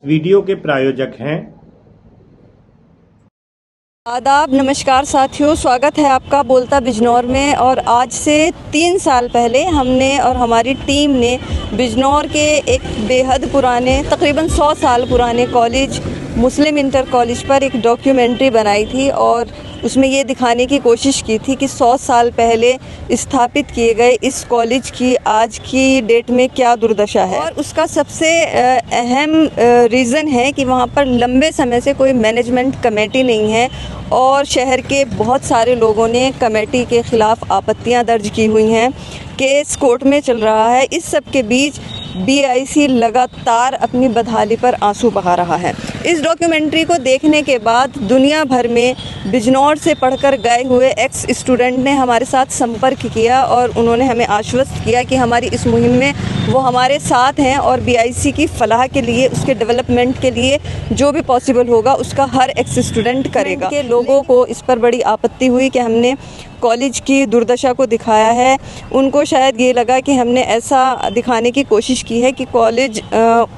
Video के प्रायोजक हैं आदाब, नमस्कार साथियों, स्वागत है आपका बोलता बिजनौर में। और आज से 3 साल पहले हमने और हमारी टीम ने बिजनौर के एक बेहद पुराने, तकरीबन 100 साल पुराने कॉलेज मुस्लिम इंटर कॉलेज पर एक डॉक्यूमेंट्री बनाई थी और उसमें ये दिखाने की कोशिश की थी कि 100 साल पहले स्थापित किए गए इस कॉलेज की आज की डेट में क्या दुर्दशा है। और उसका सबसे अहम रीज़न है कि वहाँ पर लंबे समय से कोई मैनेजमेंट कमेटी नहीं है और शहर के बहुत सारे लोगों ने कमेटी के ख़िलाफ़ आपत्तियाँ दर्ज की हुई हैं। केस कोर्ट में चल रहा है। इस सब के बीच BIC लगातार अपनी बदहाली पर आंसू बहा रहा है। इस डॉक्यूमेंट्री को देखने के बाद दुनिया भर में बिजनौर से पढ़कर गए हुए एक्स स्टूडेंट ने हमारे साथ संपर्क किया और उन्होंने हमें आश्वस्त किया कि हमारी इस मुहिम में वो हमारे साथ हैं और BIC की फलाह के लिए, उसके डेवलपमेंट के लिए जो भी पॉसिबल होगा उसका हर एक्स स्टूडेंट करेगा। के लोगों को इस पर बड़ी आपत्ति हुई कि हमने कॉलेज की दुर्दशा को दिखाया है। उनको शायद ये लगा कि हमने ऐसा दिखाने की कोशिश की है कि कॉलेज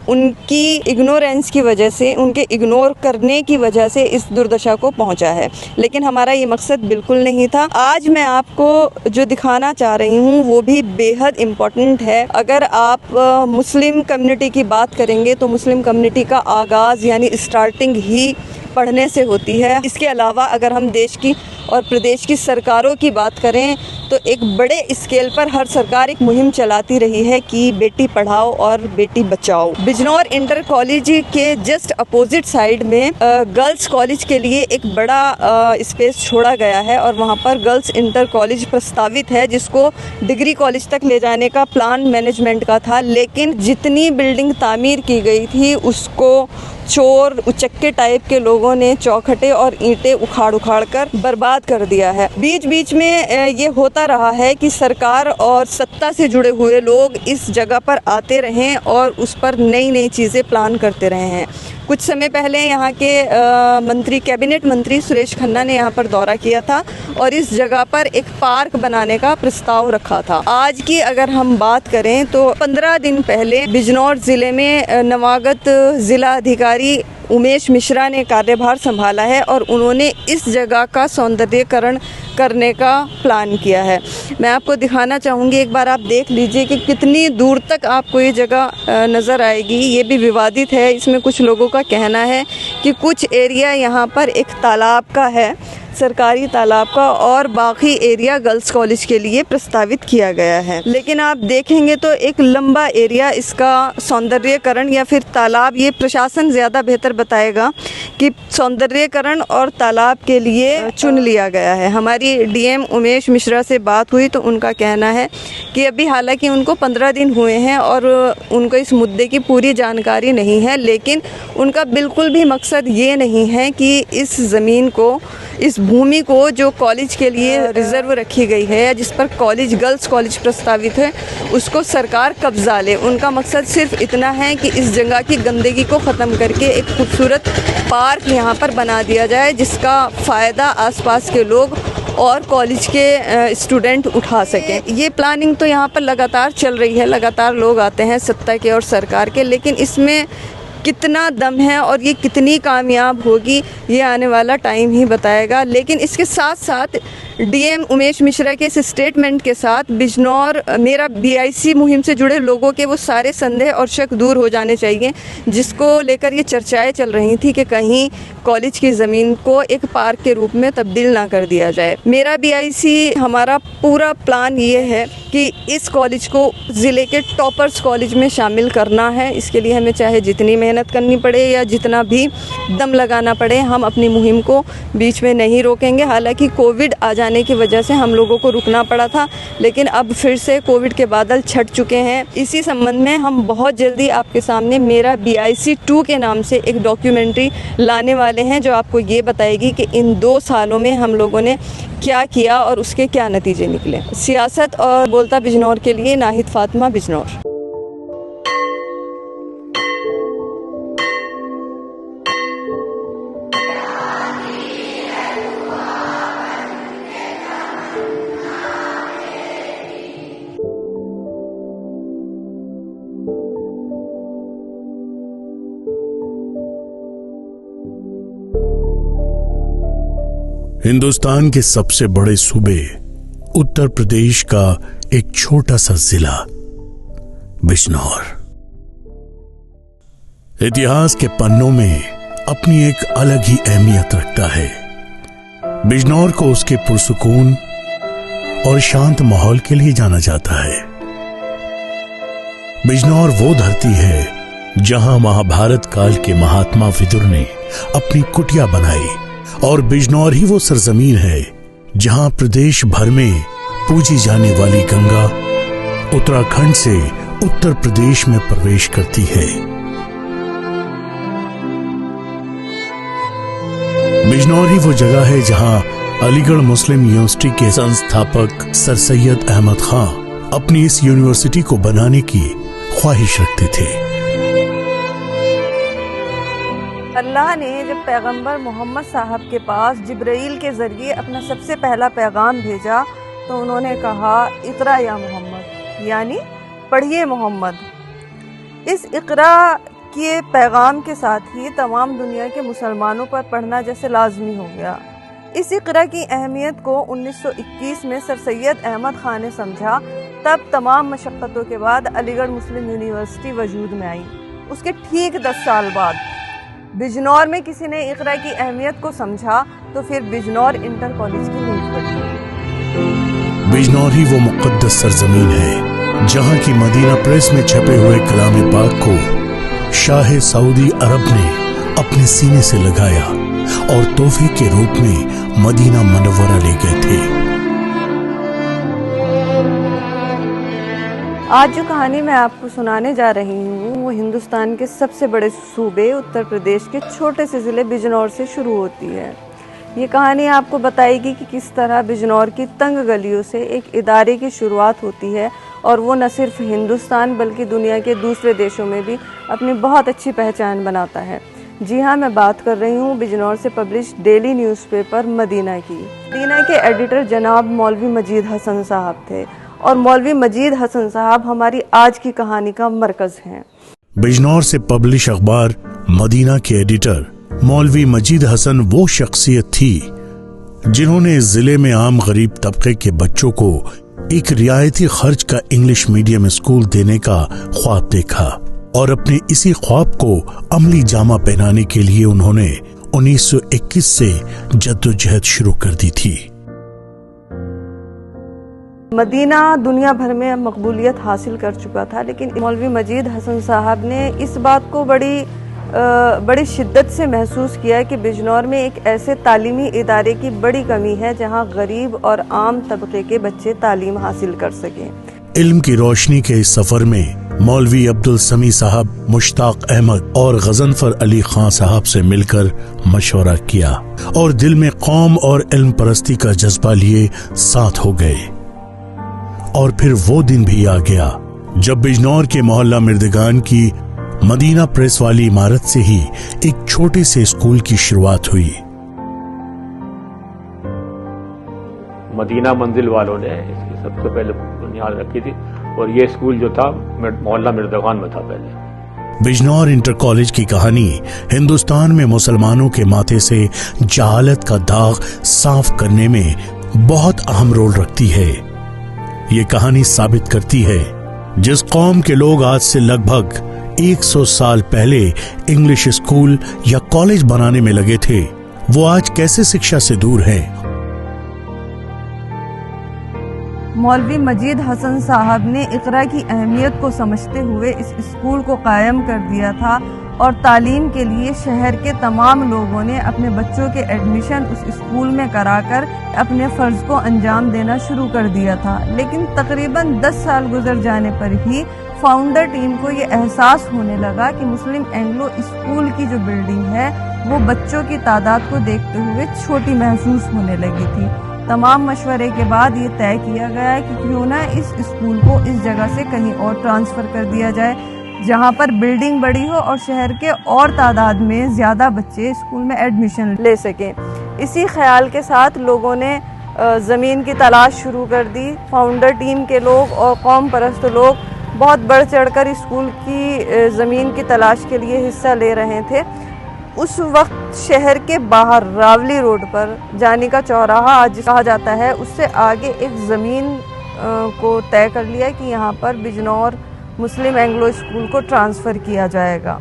उनकी इग्नोरेंस की वजह से, उनके इग्नोर करने की वजह से इस दुर्दशा को पहुंचा है, लेकिन हमारा ये मकसद बिल्कुल नहीं था। आज मैं आपको जो दिखाना चाह रही हूँ वो भी बेहद इम्पोर्टेंट है। अगर आप मुस्लिम कम्युनिटी की बात करेंगे तो मुस्लिम कम्युनिटी का आगाज़ यानी स्टार्टिंग ही पढ़ने से होती है। इसके अलावा अगर हम देश की और प्रदेश की सरकारों की बात करें तो एक बड़े स्केल पर हर सरकार एक मुहिम चलाती रही है कि बेटी पढ़ाओ और बेटी बचाओ। बिजनौर इंटर कॉलेज के जस्ट अपोजिट साइड में गर्ल्स कॉलेज के लिए एक बड़ा स्पेस छोड़ा गया है और वहाँ पर गर्ल्स इंटर कॉलेज प्रस्तावित है, जिसको डिग्री कॉलेज तक ले जाने का प्लान मैनेजमेंट का था। लेकिन जितनी बिल्डिंग तामीर की गई थी उसको चोर उचक्के टाइप के लोगों ने चौखटे और ईंटें उखाड़ कर बर्बाद कर दिया है। बीच बीच में ये होता रहा है कि सरकार और सत्ता से जुड़े हुए लोग इस जगह पर आते रहें और उस पर नई नई चीज़ें प्लान करते रहे हैं। कुछ समय पहले यहाँ के कैबिनेट मंत्री सुरेश खन्ना ने यहाँ पर दौरा किया था और इस जगह पर एक पार्क बनाने का प्रस्ताव रखा था। आज की अगर हम बात करें तो 15 दिन पहले बिजनौर ज़िले में नवागत ज़िला अधिकारी उमेश मिश्रा ने कार्यभार संभाला है और उन्होंने इस जगह का सौंदर्यीकरण करने का प्लान किया है। मैं आपको दिखाना चाहूँगी, एक बार आप देख लीजिए कि कितनी दूर तक आपको ये जगह नज़र आएगी। ये भी विवादित है। इसमें कुछ लोगों का कहना है कि कुछ एरिया यहाँ पर एक तालाब का है, सरकारी तालाब का, और बाकी एरिया गर्ल्स कॉलेज के लिए प्रस्तावित किया गया है। लेकिन आप देखेंगे तो एक लंबा एरिया इसका सौंदर्यीकरण या फिर तालाब, ये प्रशासन ज़्यादा बेहतर बताएगा कि सौंदर्यीकरण और तालाब के लिए चुन लिया गया है। हमारी DM उमेश मिश्रा से बात हुई तो उनका कहना है कि अभी हालांकि उनको 15 दिन हुए हैं और उनको इस मुद्दे की पूरी जानकारी नहीं है, लेकिन उनका बिल्कुल भी मकसद ये नहीं है कि इस ज़मीन को, इस भूमि को जो कॉलेज के लिए रिज़र्व रखी गई है या जिस पर कॉलेज, गर्ल्स कॉलेज प्रस्तावित है, उसको सरकार कब्जा ले। उनका मकसद सिर्फ इतना है कि इस जगह की गंदगी को ख़त्म करके एक खूबसूरत पार्क यहाँ पर बना दिया जाए, जिसका फ़ायदा आसपास के लोग और कॉलेज के स्टूडेंट उठा सकें। ये प्लानिंग तो यहाँ पर लगातार चल रही है, लगातार लोग आते हैं सत्ता के और सरकार के, लेकिन इसमें कितना दम है और ये कितनी कामयाब होगी ये आने वाला टाइम ही बताएगा। लेकिन इसके साथ साथ DM उमेश मिश्रा के इस स्टेटमेंट के साथ बिजनौर मेरा BIC मुहिम से जुड़े लोगों के वो सारे संदेह और शक दूर हो जाने चाहिए, जिसको लेकर ये चर्चाएं चल रही थी कि कहीं कॉलेज की ज़मीन को एक पार्क के रूप में तब्दील ना कर दिया जाए। मेरा BIC, हमारा पूरा प्लान ये है कि इस कॉलेज को ज़िले के टॉपर्स कॉलेज में शामिल करना है। इसके लिए हमें चाहे जितनी मेहनत करनी पड़े या जितना भी दम लगाना पड़े, हम अपनी मुहिम को बीच में नहीं रोकेंगे। हालांकि कोविड आ जाने की वजह से हम लोगों को रुकना पड़ा था, लेकिन अब फिर से कोविड के बादल छट चुके हैं। इसी संबंध में हम बहुत जल्दी आपके सामने मेरा BIC 2 के नाम से एक डॉक्यूमेंट्री लाने वाले हैं, जो आपको ये बताएगी कि इन 2 सालों में हम लोगों ने क्या किया और उसके क्या नतीजे निकले। सियासत और बोलता बिजनौर के लिए नाहिद फातिमा, बिजनौर। हिंदुस्तान के सबसे बड़े सूबे उत्तर प्रदेश का एक छोटा सा जिला बिजनौर इतिहास के पन्नों में अपनी एक अलग ही अहमियत रखता है। बिजनौर को उसके पुरसुकून और शांत माहौल के लिए जाना जाता है। बिजनौर वो धरती है जहां महाभारत काल के महात्मा विदुर ने अपनी कुटिया बनाई और बिजनौर ही वो सरजमीन है जहां प्रदेश भर में पूजी जाने वाली गंगा उत्तराखंड से उत्तर प्रदेश में प्रवेश करती है। बिजनौर ही वो जगह है जहां अलीगढ़ मुस्लिम यूनिवर्सिटी के संस्थापक सर सैयद अहमद खां अपनी इस यूनिवर्सिटी को बनाने की ख्वाहिश रखते थे। अल्लाह ने जब पैगंबर मोहम्मद साहब के पास जिब्राइल के ज़रिए अपना सबसे पहला पैगाम भेजा तो उन्होंने कहा इक़रा या मोहम्मद, यानी पढ़िए मोहम्मद। इस इक़रा के पैगाम के साथ ही तमाम दुनिया के मुसलमानों पर पढ़ना जैसे लाजमी हो गया। इस इक़रा की अहमियत को 1921 में सर सैयद अहमद खां ने समझा। तब तमाम मशक्क़तों के बाद अलीगढ़ मुस्लिम यूनिवर्सिटी वजूद में आई। उसके ठीक 10 साल बाद बिजनौर में किसी ने इक़रा की अहमियत को समझा तो फिर बिजनौर इंटर कॉलेज की नींव पड़ी। बिजनौर ही वो मुक़द्दस सरजमीन है जहां की मदीना प्रेस में छपे हुए कलाम पाक को शाह सऊदी अरब ने अपने सीने से लगाया और तोहफे के रूप में मदीना मुनव्वरा ले गए थे। आज जो कहानी मैं आपको सुनाने जा रही हूँ वो हिंदुस्तान के सबसे बड़े सूबे उत्तर प्रदेश के छोटे से ज़िले बिजनौर से शुरू होती है। ये कहानी आपको बताएगी कि किस तरह बिजनौर की तंग गलियों से एक इदारे की शुरुआत होती है और वो न सिर्फ हिंदुस्तान बल्कि दुनिया के दूसरे देशों में भी अपनी बहुत अच्छी पहचान बनाता है। जी हाँ, मैं बात कर रही हूँ बिजनौर से पब्लिश डेली न्यूज़पेपर मदीना की। मदीना के एडिटर जनाब मौलवी मजीद हसन साहब थे और मौलवी मजीद हसन साहब हमारी आज की कहानी का मरकज हैं। बिजनौर से पब्लिश अखबार मदीना के एडिटर मौलवी मजीद हसन वो शख्सियत थी जिन्होंने इस जिले में आम गरीब तबके के बच्चों को एक रियायती खर्च का इंग्लिश मीडियम स्कूल देने का ख्वाब देखा और अपने इसी ख्वाब को अमली जामा पहनाने के लिए उन्होंने 1921 से जद्दोजहद शुरू कर दी थी। मदीना दुनिया भर में मकबूलियत हासिल कर चुका था, लेकिन मौलवी मजीद हसन साहब ने इस बात को बड़ी शिद्दत से महसूस किया कि बिजनौर में एक ऐसे तालीमी इदारे की बड़ी कमी है जहां गरीब और आम तबके के बच्चे तालीम हासिल कर सकें। इल्म की रोशनी के इस सफर में मौलवी अब्दुल समी साहब, मुश्ताक अहमद और गजनफर अली खां साहब से मिलकर मशवरा किया और दिल में कौम और इल्म परस्ती का जज्बा लिए साथ हो गए। और फिर वो दिन भी आ गया जब बिजनौर के मोहल्ला मिर्दगान की मदीना प्रेस वाली इमारत से ही एक छोटे से स्कूल की शुरुआत हुई। मदीना मंजिल वालों ने इसकी सबसे पहले बुनियाद रखी थी और ये स्कूल जो था मोहल्ला मिर्दगान में था पहले। बिजनौर इंटर कॉलेज की कहानी हिंदुस्तान में मुसलमानों के माथे से जहालत का दाग साफ करने में बहुत अहम रोल रखती है। ये कहानी साबित करती है जिस कौम के लोग आज से लगभग 100 साल पहले इंग्लिश स्कूल या कॉलेज बनाने में लगे थे वो आज कैसे शिक्षा से दूर हैं। मौलवी मजीद हसन साहब ने इक़रा की अहमियत को समझते हुए इस स्कूल को कायम कर दिया था और तालीम के लिए शहर के तमाम लोगों ने अपने बच्चों के एडमिशन उस स्कूल में कराकर अपने फ़र्ज़ को अंजाम देना शुरू कर दिया था। लेकिन तकरीबन 10 साल गुजर जाने पर ही फाउंडर टीम को ये एहसास होने लगा कि मुस्लिम एंग्लो स्कूल की जो बिल्डिंग है वो बच्चों की तादाद को देखते हुए छोटी महसूस होने लगी थी। तमाम मशवरे के बाद ये तय किया गया कि क्यों ना इस स्कूल को इस जगह से कहीं और ट्रांसफ़र कर दिया जाए जहाँ पर बिल्डिंग बड़ी हो और शहर के और तादाद में ज़्यादा बच्चे स्कूल में एडमिशन ले सकें। इसी ख्याल के साथ लोगों ने ज़मीन की तलाश शुरू कर दी। फाउंडर टीम के लोग और कौम परस्त लोग बहुत बढ़ चढ़कर स्कूल की ज़मीन की तलाश के लिए हिस्सा ले रहे थे। उस वक्त शहर के बाहर रावली रोड पर जानी का चौराहा आज कहा जाता है, उससे आगे एक ज़मीन को तय कर लिया कि यहाँ पर बिजनौर मुस्लिम एंग्लो स्कूल को ट्रांसफ़र किया जाएगा।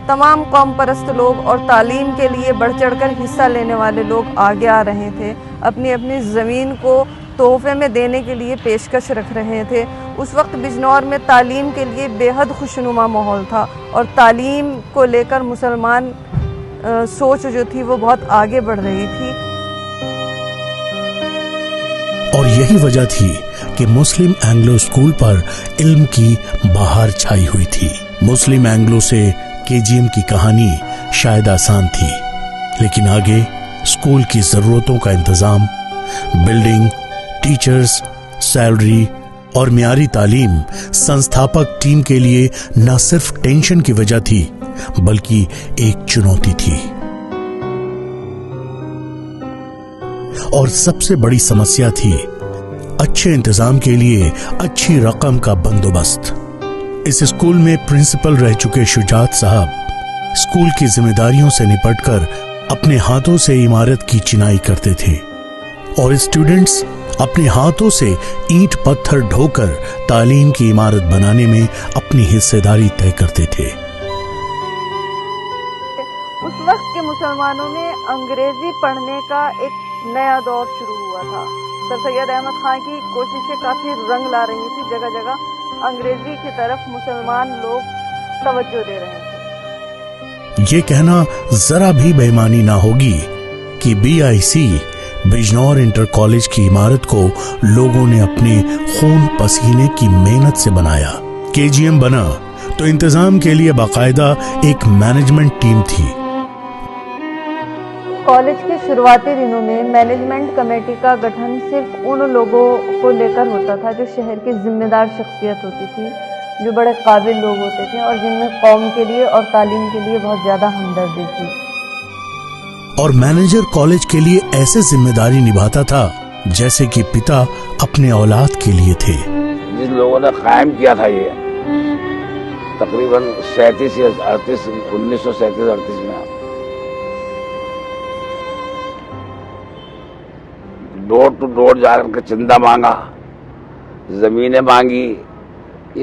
तमाम कौम परस्त लोग और तालीम के लिए बढ़ चढ़कर हिस्सा लेने वाले लोग आगे आ रहे थे, अपनी अपनी ज़मीन को तोहफे में देने के लिए पेशकश रख रहे थे। उस वक्त बिजनौर में तालीम के लिए बेहद खुशनुमा माहौल था और तालीम को लेकर मुसलमान सोच जो थी वो बहुत आगे बढ़ रही थी। और यही वजह थी कि मुस्लिम एंग्लो स्कूल पर इल्म की बहार छाई हुई थी। मुस्लिम एंग्लो से केजीएम की कहानी शायद आसान थी, लेकिन आगे स्कूल की जरूरतों का इंतजाम, बिल्डिंग, टीचर्स, सैलरी और मियारी तालीम संस्थापक टीम के लिए न सिर्फ टेंशन की वजह थी बल्कि एक चुनौती थी। और सबसे बड़ी समस्या थी अच्छे इंतजाम के लिए अच्छी रकम का बंदोबस्त। इस स्कूल में प्रिंसिपल रह चुके शुजात साहब स्कूल की जिम्मेदारियों से निपटकर अपने हाथों से इमारत की चिनाई करते थे और स्टूडेंट्स अपने हाथों से ईंट पत्थर ढोकर तालीम की इमारत बनाने में अपनी हिस्सेदारी तय करते थे। उस वक्त के मुसलमानों में अंग्रेजी पढ़ने का एक नया दौर शुरू हुआ था। सर सैयद अहमद खान की कोशिशें काफी रंग ला रही थी, जगह जगह अंग्रेजी की तरफ मुसलमान लोग तवज्जो दे रहे थे। ये कहना जरा भी बेईमानी ना होगी कि बीआईसी बिजनौर इंटर कॉलेज की इमारत को लोगों ने अपने खून पसीने की मेहनत से बनाया। केजीएम बना तो इंतजाम के लिए बाकायदा एक मैनेजमेंट टीम थी। कॉलेज के शुरुआती दिनों में मैनेजमेंट कमेटी का गठन सिर्फ उन लोगों को लेकर होता था जो शहर की जिम्मेदार शख्सियत होती थी, जो बड़े काबिल लोग होते थे और जिनमें कौम के लिए और तालीम के लिए बहुत ज्यादा हमदर्दी थी। और मैनेजर कॉलेज के लिए ऐसे जिम्मेदारी निभाता था जैसे कि पिता अपने औलाद के लिए थे। जिन लोगों ने कायम किया था ये तकरीबन 37 या 38 1937-38 में डोर टू डोर जाकर के चंदा मांगा, जमीनें मांगी,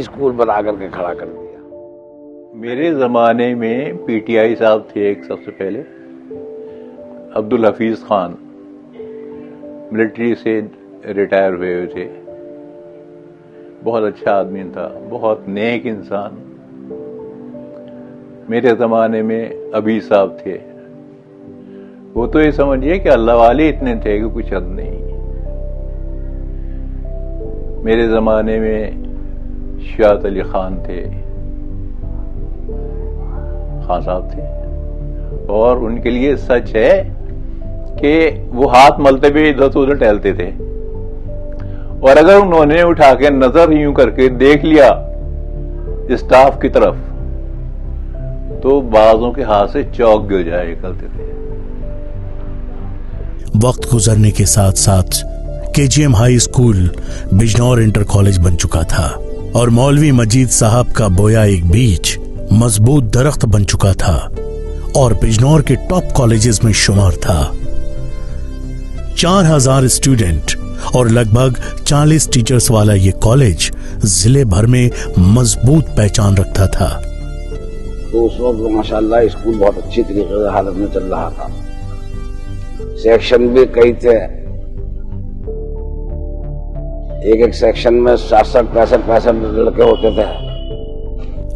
स्कूल बना करके खड़ा कर दिया। मेरे ज़माने में पीटीआई साहब थे एक सबसे पहले, अब्दुल हफीज खान, मिलिट्री से रिटायर हुए थे। बहुत अच्छा आदमी था, बहुत नेक इंसान। मेरे ज़माने में अभी साहब थे, वो तो ये समझिए कि अल्लाह वाले इतने थे कि कुछ हद नहीं। मेरे ज़माने में शाहत अली खान थे, खान साहब थे, और उनके लिए सच है कि वो हाथ मलते हुए इधर से उधर टहलते थे, और अगर उन्होंने उठा के नजर यूं करके देख लिया स्टाफ की तरफ तो बाजों के हाथ से चौक गिर जाया करते थे। वक्त गुजरने के साथ साथ KGM high school Bijnor inter college बन चुका था और मौलवी मजीद साहब का बोया एक बीज मजबूत दरख्त बन चुका था और बिजनौर के टॉप कॉलेजेस में शुमार था। 4000 स्टूडेंट और लगभग 40 टीचर्स वाला ये कॉलेज जिले भर में मजबूत पहचान रखता था। तो उस वक्त माशाल्लाह स्कूल बहुत अच्छी तरीके से हालत में चल रहा था। सेक्शन भी कई थे, एक सेक्शन में 65 लड़के होते थे।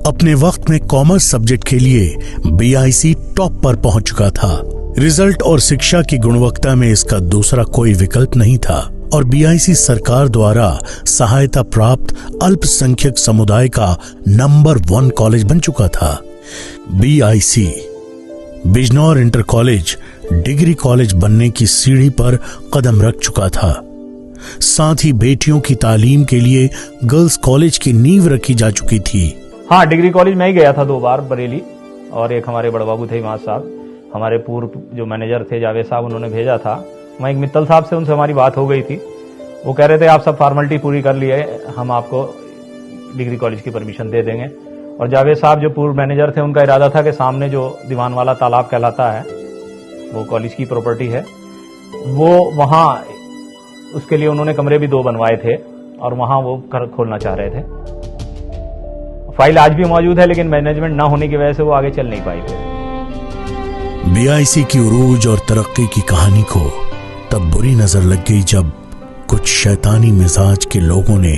अपने वक्त में कॉमर्स सब्जेक्ट के लिए बीआईसी टॉप पर पहुंच चुका था। रिजल्ट और शिक्षा की गुणवत्ता में इसका दूसरा कोई विकल्प नहीं था और बीआईसी सरकार द्वारा सहायता प्राप्त अल्पसंख्यक समुदाय का नंबर 1 कॉलेज बन चुका था। BIC Bijnor inter college degree college बनने की सीढ़ी पर कदम रख चुका था। साथ ही बेटियों की तालीम के लिए गर्ल्स कॉलेज की नींव रखी जा चुकी थी। हाँ, डिग्री कॉलेज मैं ही गया था 2 बार बरेली, और एक हमारे बड़े बाबू थे इमाद साहब, हमारे पूर्व जो मैनेजर थे जावेद साहब, उन्होंने भेजा था। मैं एक मित्तल साहब से, उनसे हमारी बात हो गई थी। वो कह रहे थे आप सब फॉर्मेलिटी पूरी कर लिए, हम आपको डिग्री कॉलेज की परमिशन दे देंगे। और जावेद साहब जो पूर्व मैनेजर थे, उनका इरादा था कि सामने जो दीवान वाला तालाब कहलाता है, वो कॉलेज की प्रॉपर्टी है, वो वहां उसके लिए उन्होंने कमरे भी 2 बनवाए थे और वहां वो घर खोलना चाह रहे थे। फाइल आज भी मौजूद है, लेकिन मैनेजमेंट ना होने की वजह से वो आगे चल नहीं पाई थे। BIC की उरूज और तरक्की की कहानी को तब बुरी नजर लग गई जब कुछ शैतानी मिजाज के लोगों ने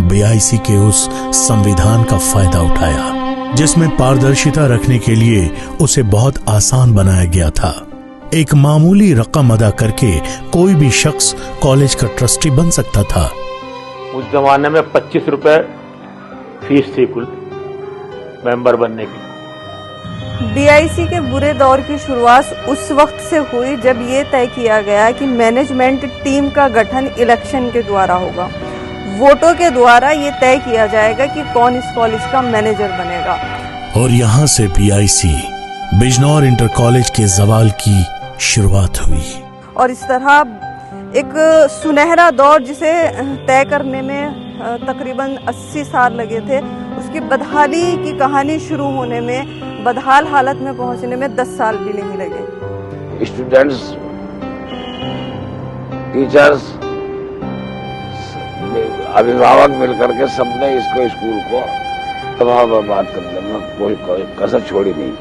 BIC के उस संविधान का फायदा उठाया जिसमें पारदर्शिता रखने के लिए उसे बहुत आसान बनाया गया था। एक मामूली रकम अदा करके कोई भी शख्स कॉलेज का ट्रस्टी बन सकता था। उस जमाने में 25 रुपए फीस थी कुल मेंबर बनने की। BIC के बुरे दौर की शुरुआत उस वक्त से हुई जब ये तय किया गया कि मैनेजमेंट टीम का गठन इलेक्शन के द्वारा होगा। वोटों के द्वारा ये तय किया जाएगा कि कौन इस कॉलेज का मैनेजर बनेगा। और यहाँ से BIC बिजनौर इंटर कॉलेज के जवाल की शुरुआत हुई। और इस तरह एक सुनहरा दौर जिसे तय करने में तकरीबन 80 साल लगे थे, उसकी बदहाली की कहानी शुरू होने में, बदहाल हालत में पहुंचने में 10 साल भी नहीं लगे। स्टूडेंट्स, टीचर्स, अभिभावक मिलकर के सबने इसको स्कूल को तबाह बर्बाद करने में कोई कसर छोड़ी नहीं।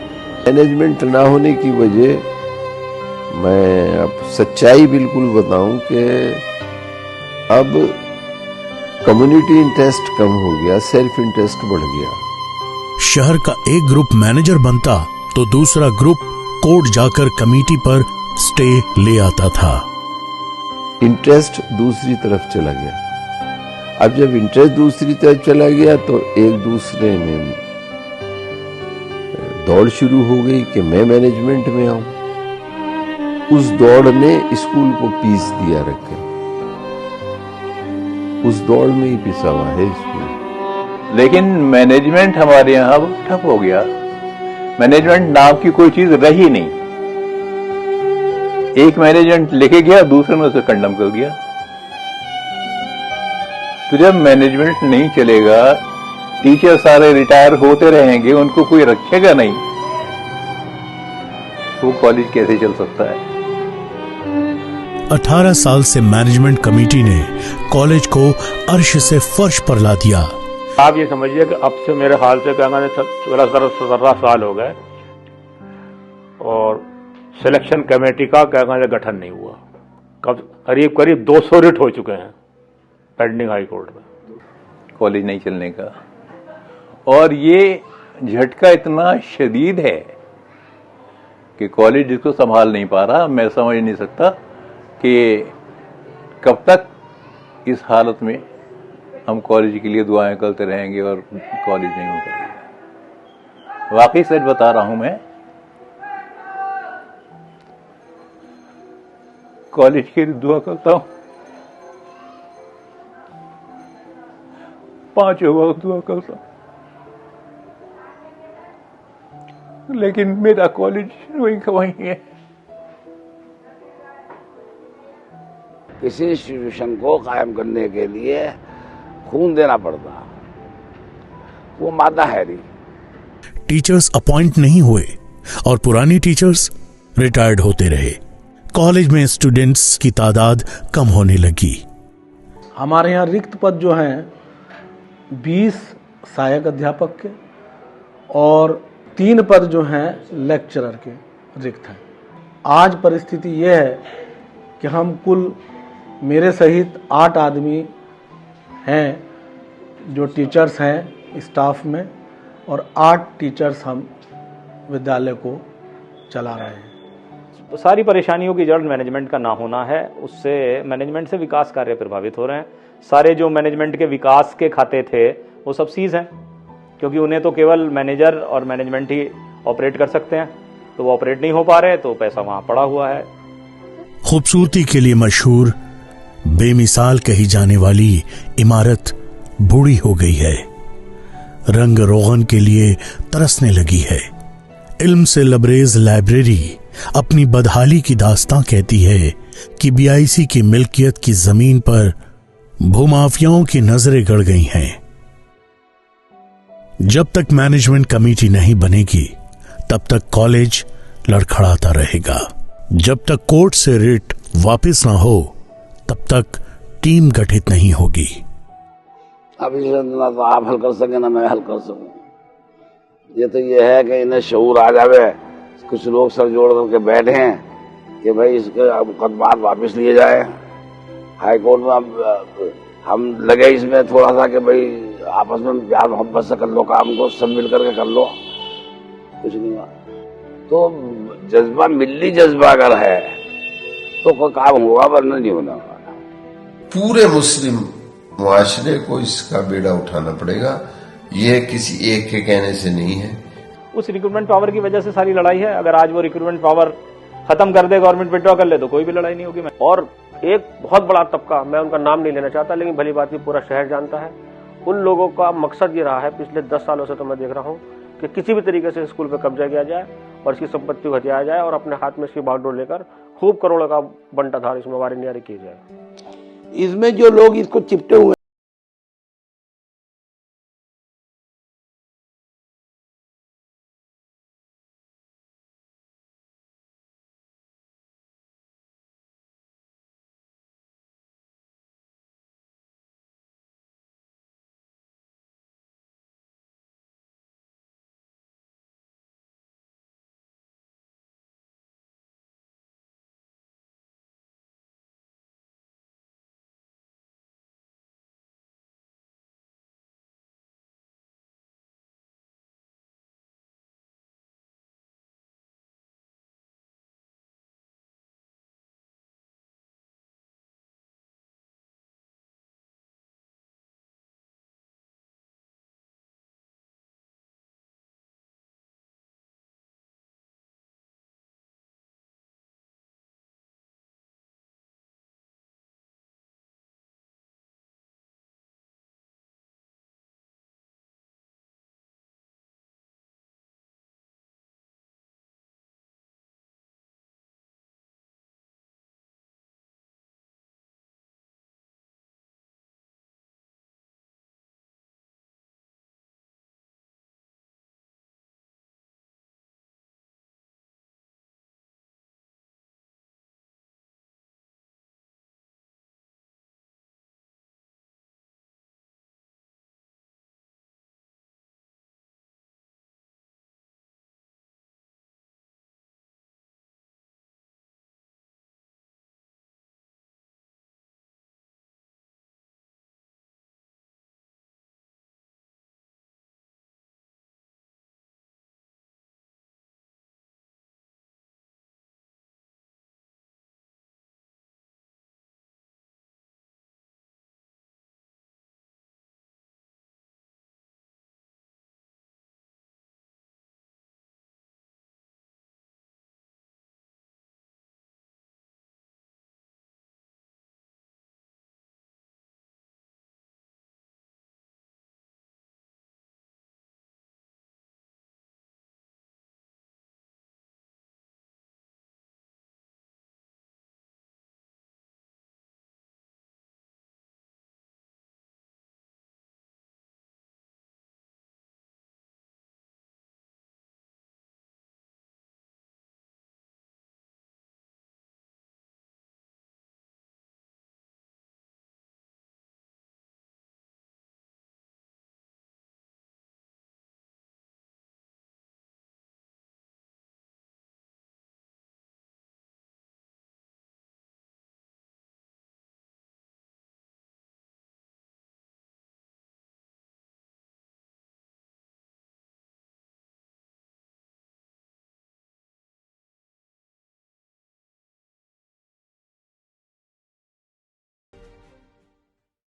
मैनेजमेंट ना होने की वजह, मैं अब सच्चाई बिल्कुल बताऊं कि अब कम्युनिटी इंटरेस्ट कम हो गया, सेल्फ इंटरेस्ट बढ़ गया। शहर का एक ग्रुप मैनेजर बनता तो दूसरा ग्रुप कोर्ट जाकर कमेटी पर स्टे ले आता था। इंटरेस्ट दूसरी तरफ चला गया। अब जब इंटरेस्ट दूसरी तरफ चला गया तो एक दूसरे में दौड़ शुरू हो गई कि मैं मैनेजमेंट में आऊं। उस दौड़ ने स्कूल को पीस दिया रखे, उस दौड़ में ही पिसा हुआ है स्कूल। लेकिन मैनेजमेंट हमारे यहाँ ठप हो गया। मैनेजमेंट नाम की कोई चीज रही नहीं। एक मैनेजमेंट लेके गया, दूसरे ने उसे कंडम कर दिया। तो जब मैनेजमेंट नहीं चलेगा, टीचर सारे रिटायर होते रहेंगे, उनको कोई रखेगा नहीं, वो कॉलेज कैसे चल सकता है? 18 साल से मैनेजमेंट कमेटी ने कॉलेज को अर्श से फर्श पर ला दिया। आप ये समझिए कि अब से मेरे ख्याल से 17 साल हो गए और सिलेक्शन कमेटी का गठन नहीं हुआ। करीब करीब 200 रिट हो चुके हैं पेंडिंग हाई कोर्ट में कॉलेज नहीं चलने का। और ये झटका इतना शदीद है कि कॉलेज जिसको संभाल नहीं पा रहा। मैं समझ नहीं सकता कि कब तक इस हालत में हम कॉलेज के लिए दुआएं करते रहेंगे और कॉलेज नहीं हो पाएगा। वाकई सच बता रहा हूं मैं, कॉलेज के लिए दुआ करता हूं, 5 वक्त दुआ करता हूं, लेकिन मेरा कॉलेज वहीं का वहीं है। किसी इंस्टीट्यूशन को कायम करने के लिए खून देना पड़ता, वो मादा है नहीं। टीचर्स अपॉइंट नहीं हुए और पुरानी टीचर्स रिटायर्ड होते रहे। कॉलेज में स्टूडेंट्स की तादाद कम होने लगी। हमारे यहाँ रिक्त पद जो हैं 20 सहायक अध्यापक के और 3 पद जो हैं लेक्चरर के रिक्त हैं। आज परिस्थिति ये है कि हम कुल मेरे सहित 8 आदमी हैं जो टीचर्स हैं स्टाफ में, और 8 टीचर्स हम विद्यालय को चला रहे हैं। तो सारी परेशानियों की जड़ मैनेजमेंट का ना होना है। उससे मैनेजमेंट से विकास कार्य प्रभावित हो रहे हैं। सारे जो मैनेजमेंट के विकास के खाते थे वो सब सीज हैं, क्योंकि उन्हें तो केवल मैनेजर और मैनेजमेंट ही ऑपरेट कर सकते हैं। तो वो ऑपरेट नहीं हो पा रहे, तो पैसा वहां पड़ा हुआ है। खूबसूरती के लिए मशहूर बेमिसाल कही जाने वाली इमारत बूढ़ी हो गई है, रंग रोगन के लिए तरसने लगी है। इल्म से लबरेज लाइब्रेरी अपनी बदहाली की दास्तां कहती है कि BIC की मिल्कियत की जमीन पर भूमाफियाओं की नजरें गड़ गई हैं। जब तक मैनेजमेंट कमेटी नहीं बनेगी तब तक कॉलेज लड़खड़ाता रहेगा। जब तक कोर्ट से रिट वापस ना हो तब तक टीम गठित नहीं होगी। अब इसे ना तो आप हल कर सके ना मैं हल कर सकूं। ये तो ये है कि इन्हें शऊर आ जावे, कुछ लोग सर जोड़ करके बैठे हैं कि भाई इसके मुकदमा वापस लिए जाए। हाई कोर्ट में अब हम लगे इसमें थोड़ा सा कि भाई आपस में प्यार मोहब्बत से कर लो काम को, सब मिल करके कर लो, कुछ नहीं हुआ। तो जज्बा मिली जज्बा अगर है तो कोई काम होगा, वरना नहीं होना। पूरे मुस्लिम मुआशरे को इसका बेड़ा उठाना पड़ेगा, ये किसी एक के कहने से नहीं है। उस रिक्रूटमेंट पावर की वजह से सारी लड़ाई है। अगर आज वो रिक्रूटमेंट पावर खत्म कर दे, गवर्नमेंट विड्रॉ कर ले, तो कोई भी लड़ाई नहीं होगी। और एक बहुत बड़ा तबका, मैं उनका नाम नहीं लेना चाहता, लेकिन भली बात पूरा शहर जानता है, उन लोगों का मकसद ये रहा है पिछले 10 सालों से, तो मैं देख रहा हूँ कि किसी भी तरीके से स्कूल पर कब्जा किया जाए और इसकी संपत्ति को हथियाया जाए और अपने हाथ में इसकी बागडोर लेकर खूब करोड़ों का बंटाधार इसमें वारी न्यारी की जाए। इसमें जो लोग इसको चिपटे हुए